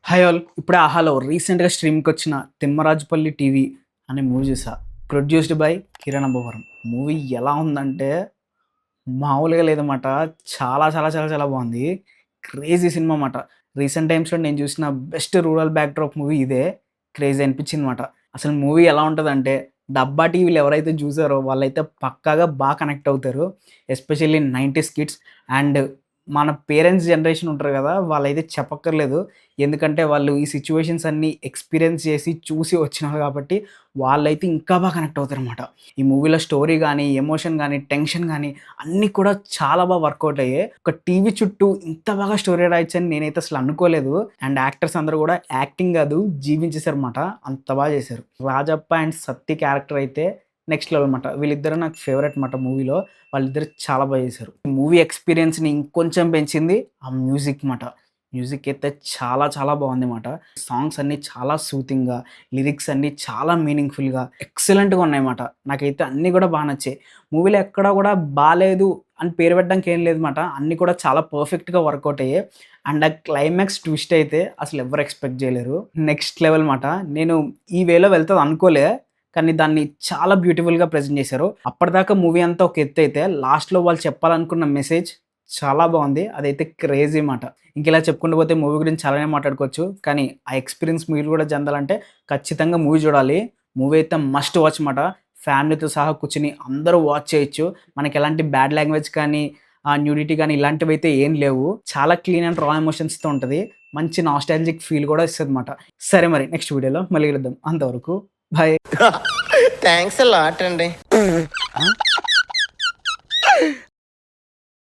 Hi all. ఇప్పుడే ఆహాలో రీసెంట్గా స్ట్రీమ్కి వచ్చిన తిమ్మరాజుపల్లి టీవీ అనే మూవీ చూసా. Produced by Kiran Abbavaram. Movie ఎలా ఉందంటే మామూలుగా లేదన్నమాట. చాలా చాలా చాలా చాలా బాగుంది. క్రేజీ సినిమా అన్నమాట. రీసెంట్ టైమ్స్లో నేను చూసిన బెస్ట్ రూరల్ బ్యాక్డ్రాప్ మూవీ ఇదే. క్రేజీ అనిపించింది అనమాట. అసలు మూవీ ఎలా ఉంటుందంటే డబ్బా టీవీలు ఎవరైతే చూసారో వాళ్ళైతే పక్కాగా బాగా కనెక్ట్ అవుతారు. ఎస్పెషల్లీ 90s కిడ్స్ అండ్ మన పేరెంట్స్ జనరేషన్ ఉంటారు కదా! వాళ్ళైతే చెప్పక్కర్లేదు. ఎందుకంటే వాళ్ళు ఈ సిట్యుయేషన్స్ అన్నీ ఎక్స్‌పీరియన్స్ చేసి, చూసి వచ్చినారు కాబట్టి వాళ్ళైతే ఇంకా బాగా కనెక్ట్ అవుతారనమాట. ఈ మూవీలో స్టోరీ గానీ, ఎమోషన్ గానీ, టెన్షన్ గానీ అన్నీ కూడా చాలా బాగా వర్కౌట్ అయ్యాయి. ఒక టీవీ చుట్టూ ఇంత బాగా స్టోరీ రాయొచ్చని నేనైతే అసలు అనుకోలేదు. అండ్ యాక్టర్స్ అందరూ కూడా యాక్టింగ్ కాదు జీవించేసారన్నమాట. అంత బాగా చేశారు. రాజప్ప అండ్ సత్తి క్యారెక్టర్ అయితే నెక్స్ట్ లెవెల్ అనమాట. వీళ్ళిద్దరు నాకు ఫేవరెట్ అనమాట మూవీలో. వాళ్ళిద్దరు చాలా బాగా చేశారు. మూవీ ఎక్స్‌పీరియన్స్‌ని ఇంకొంచెం పెంచింది ఆ మ్యూజిక్ మాట. మ్యూజిక్ అయితే చాలా చాలా బాగుంది మాట. సాంగ్స్ అన్నీ చాలా సూతింగ్‌గా, లిరిక్స్ అన్నీ చాలా మీనింగ్‌ఫుల్‌గా ఎక్సలెంట్‌గా ఉన్నాయన్నమాట. నాకైతే అన్నీ కూడా బాగా నచ్చాయి. మూవీలో ఎక్కడ కూడా బాలేదు అని పేరు పెట్టడానికి ఏం లేదు మాట. అన్నీ కూడా చాలా పర్ఫెక్ట్‌గా వర్కౌట్ అయ్యాయి. అండ్ ఆ క్లైమాక్స్ ట్విస్ట్ అయితే అసలు ఎవ్వరు ఎక్స్‌పెక్ట్ చేయలేరు. నెక్స్ట్ లెవెల్ మాట. నేను ఈ వేలో వెళ్తది అనుకోలే. కానీ దాన్ని చాలా బ్యూటిఫుల్‌గా ప్రెజెంట్ చేశారు. అప్పటిదాకా మూవీ అంతా ఒక ఎత్తైతే లాస్ట్‌లో వాళ్ళు చెప్పాలనుకున్న మెసేజ్ చాలా బావుంది. అదైతే క్రేజీ మాట. ఇంకిలా చెప్పుకుంటూ పోతే మూవీ గురించి చాలానే మాట్లాడుకోవచ్చు. కానీ ఆ ఎక్స్‌పీరియన్స్ మీరు కూడా చెందాలంటే ఖచ్చితంగా మూవీ చూడాలి. మూవీ అయితే మస్ట్ వాచ్ మాట. ఫ్యామిలీతో సహా కూర్చొని అందరూ వాచ్ చేయొచ్చు. మనకెలాంటి బ్యాడ్ లాంగ్వేజ్ కానీ, న్యూడిటీ గానీ ఇలాంటివైతే ఏం లేవు. చాలా క్లీన్ అండ్ రా ఎమోషన్స్‌తో ఉంటది. మంచి నాస్టాల్జిక్ ఫీల్ కూడా ఇస్తదన్నమాట. సరే మరి నెక్స్ట్ వీడియోలో మళ్ళీ కలుద్దాం. అంతవరకు బాయ్. థ్యాంక్స్ అ లాట్ అండి.